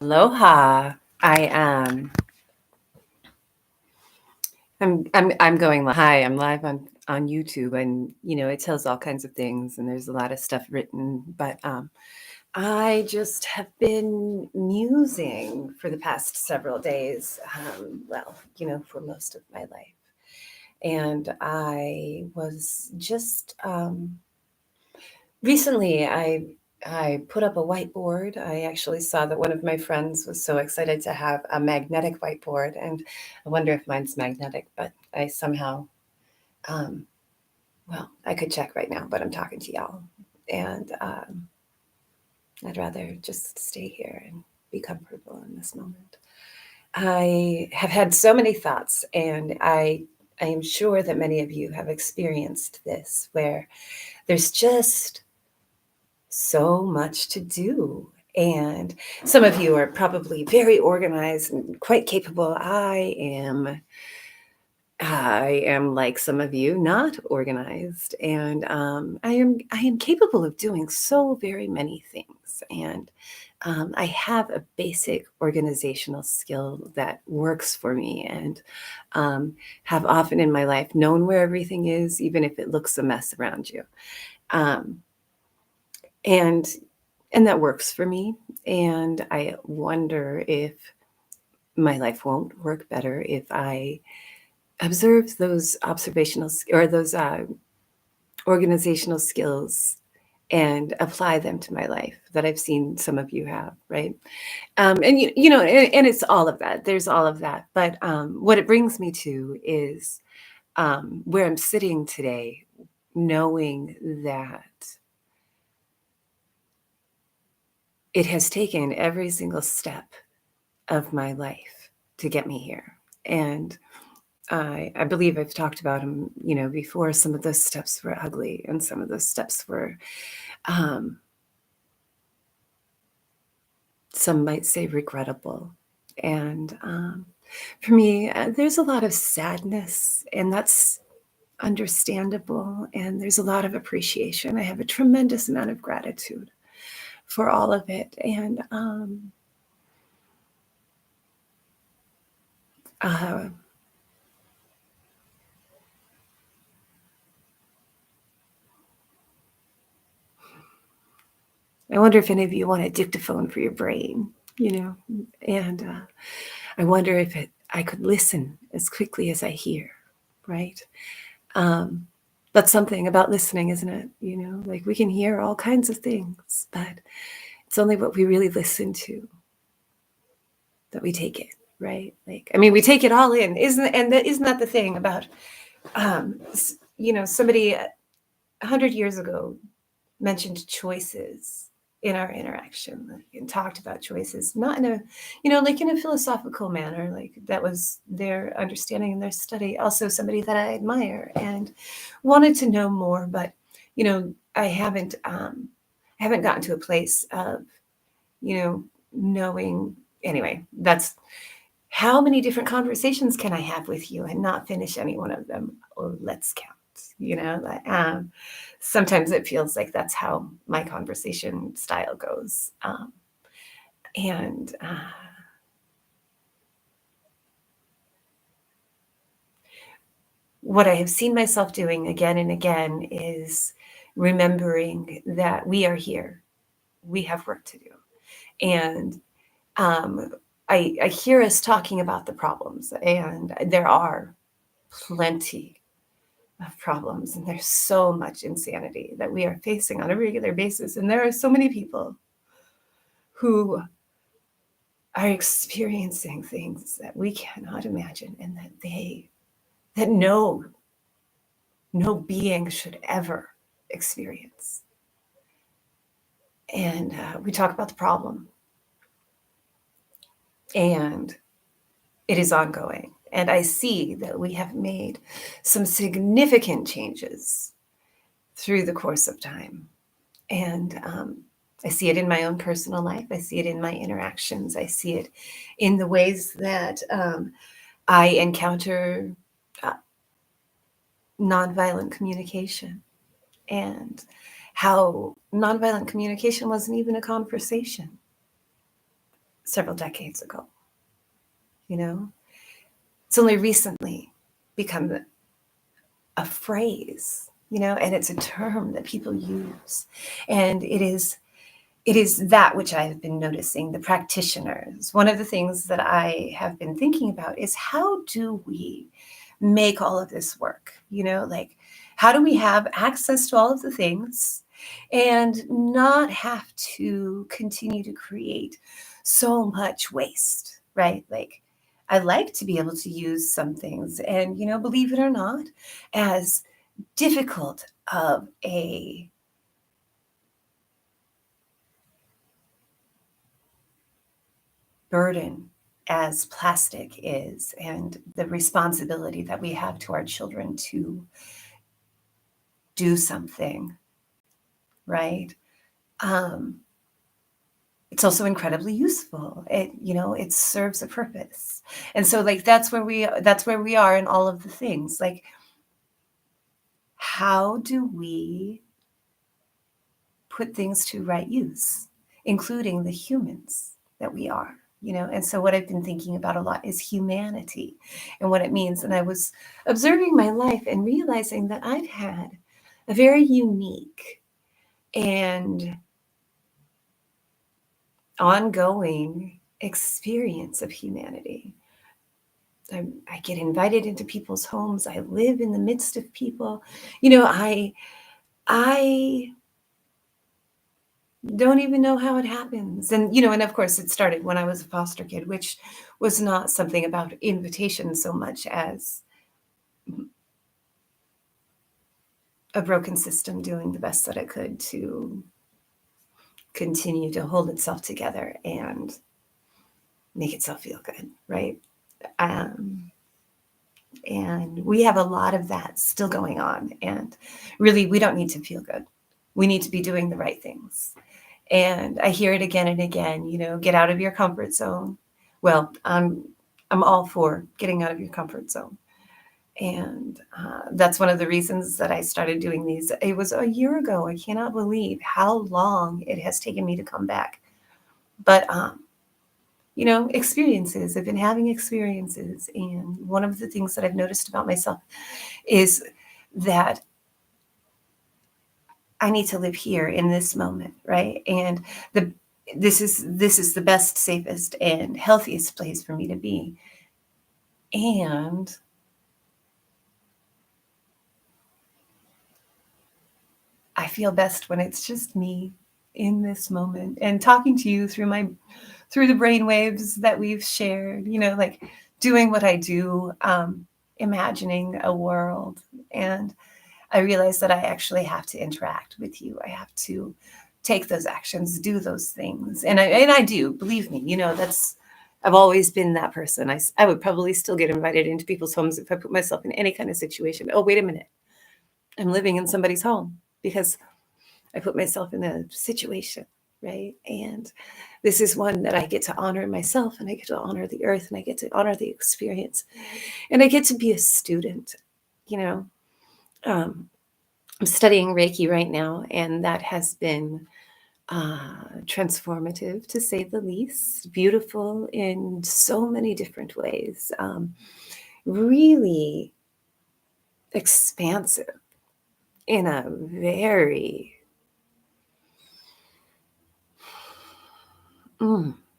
Aloha. I'm going live. Hi, I'm live on YouTube, and it tells all kinds of things, and there's a lot of stuff written. But I just have been musing for the past several days. For most of my life, and I was just recently, I put up a whiteboard. I actually saw that one of my friends was so excited to have a magnetic whiteboard, and I wonder if mine's magnetic, but I somehow, um, I could check right now, but I'm talking to y'all, and I'd rather just stay here and be comfortable in this moment. I have had so many thoughts, and I am sure that many of you have experienced this, where there's just so much to do. And some of you are probably very organized and quite capable. I am like some of you, not organized, and I am capable of doing so very many things. And I have a basic organizational skill that works for me, and have often in my life known where everything is, even if it looks a mess around you. Um, and and that works for me, and I wonder if my life won't work better if I observe those or those organizational skills and apply them to my life that I've seen some of you have, right? And it's all of that. There's all of that, but what it brings me to is where I'm sitting today, knowing that it has taken every single step of my life to get me here. And I believe I've talked about them, before. Some of those steps were ugly, and some of those steps were, um, some might say, regrettable. And for me, there's a lot of sadness, and that's understandable. And there's a lot of appreciation. I have a tremendous amount of gratitude for all of it. And uh, I wonder if any of you want a dictaphone for your brain, and I wonder if I could listen as quickly as I hear, right? Um, that's something about listening, isn't it? Like we can hear all kinds of things, but it's only what we really listen to that we take it, right? Like, I mean, we take it all in, isn't that the thing about, somebody 100 years ago mentioned choices in our interaction, and talked about choices, not in a, like in a philosophical manner, like that was their understanding and their study. Also somebody that I admire and wanted to know more, but I haven't gotten to a place of, knowing. Anyway, that's how many different conversations can I have with you and not finish any one of them? Oh, let's count. Sometimes it feels like that's how my conversation style goes. And what I have seen myself doing again and again is remembering that we are here. We have work to do. And um, I hear us talking about the problems, and there are plenty of problems, and there's so much insanity that we are facing on a regular basis. And there are so many people who are experiencing things that we cannot imagine, and that no being should ever experience. And we talk about the problem, and it is ongoing. And I see that we have made some significant changes through the course of time. And I see it in my own personal life. I see it in my interactions. I see it in the ways that I encounter uh, nonviolent communication, and how nonviolent communication wasn't even a conversation. several decades ago, you know? It's only recently become a phrase, and it's a term that people use. And it is that which I have been noticing, the practitioners. One of the things that I have been thinking about is how do we make all of this work? Like, how do we have access to all of the things and not have to continue to create so much waste, right? Like, I like to be able to use some things, and, believe it or not, as difficult of a burden as plastic is, and the responsibility that we have to our children to do something, right? Um, it's also incredibly useful. It serves a purpose. And so, like, that's where we are in all of the things. Like, how do we put things to right use, including the humans that we are? And so what I've been thinking about a lot is humanity and what it means. And I was observing my life and realizing that I've had a very unique and ongoing experience of humanity. I get invited into people's homes. I live in the midst of people. I don't even know how it happens. And of course it started when I was a foster kid, which was not something about invitation so much as a broken system doing the best that it could to continue to hold itself together and make itself feel good, right? Um, and we have a lot of that still going on. And really, we don't need to feel good. We need to be doing the right things. And I hear it again and again, get out of your comfort zone. Well, I'm all for getting out of your comfort zone. And that's one of the reasons that I started doing these. It was a year ago. I cannot believe how long it has taken me to come back. But, experiences. I've been having experiences. And one of the things that I've noticed about myself is that I need to live here in this moment, right? And the this is the best, safest, and healthiest place for me to be. And I feel best when it's just me in this moment and talking to you through the brain waves that we've shared, like doing what I do, imagining a world. And I realize that I actually have to interact with you. I have to take those actions, do those things. And I do, believe me, I've always been that person. I would probably still get invited into people's homes if I put myself in any kind of situation. Oh, wait a minute. I'm living in somebody's home because I put myself in a situation, right? And this is one that I get to honor myself, and I get to honor the earth, and I get to honor the experience, and I get to be a student, you know. Um, I'm studying Reiki right now, and that has been transformative to say the least, beautiful in so many different ways, really expansive in a very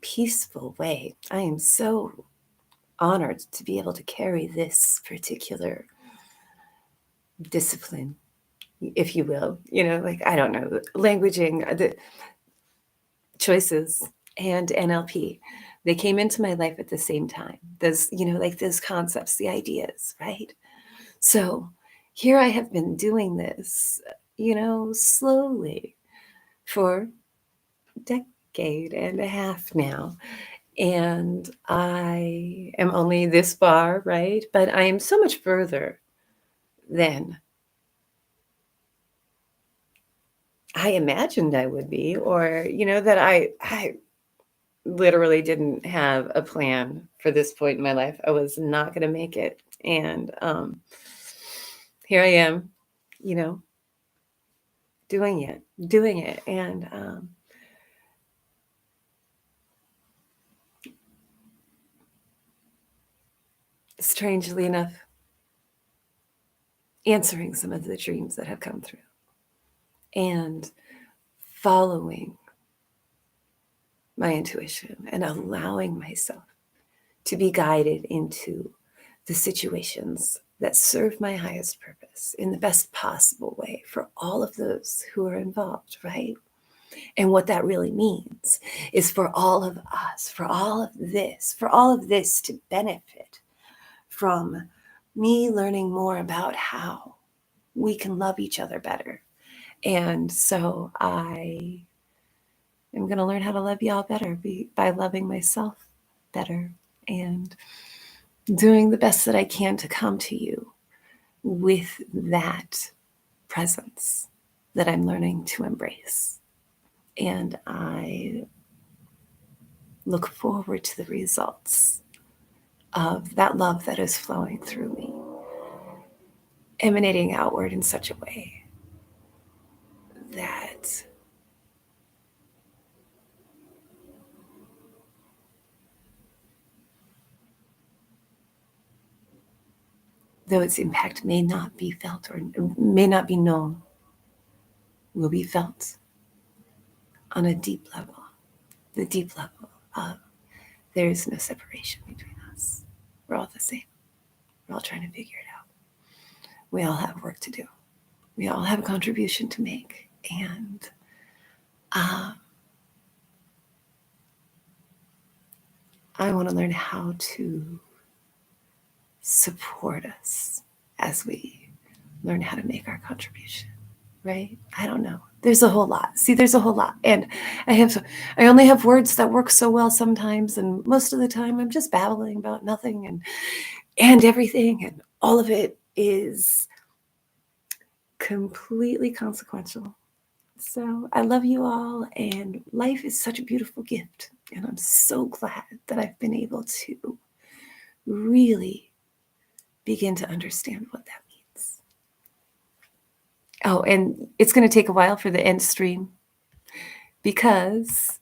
peaceful way. I am so honored to be able to carry this particular discipline, if you will. Like, I don't know, languaging, the choices and NLP. They came into my life at the same time. Like those concepts, the ideas, right? So here I have been doing this, slowly for a decade and a half now. And I am only this far, right? But I am so much further than I imagined I would be, or, that I literally didn't have a plan for this point in my life. I was not going to make it. And here I am, you know, doing it. And strangely enough, answering some of the dreams that have come through and following my intuition and allowing myself to be guided into the situations that serve my highest purpose in the best possible way for all of those who are involved, right? And what that really means is for all of us, for all of this to benefit from me learning more about how we can love each other better. And so I am going to learn how to love y'all better by loving myself better and doing the best that I can to come to you with that presence that I'm learning to embrace. And I look forward to the results of that love that is flowing through me, emanating outward in such a way that though its impact may not be felt or may not be known, will be felt on a deep level, the deep level of there is no separation between us. We're all the same. We're all trying to figure it out. We all have work to do. We all have a contribution to make. And I want to learn how to support us as we learn how to make our contribution, right? I don't know. There's a whole lot. See, there's a whole lot. And I only have words that work so well sometimes. And most of the time I'm just babbling about nothing and everything. And all of it is completely consequential. So I love you all, and life is such a beautiful gift. And I'm so glad that I've been able to really begin to understand what that means. Oh, and it's going to take a while for the end stream because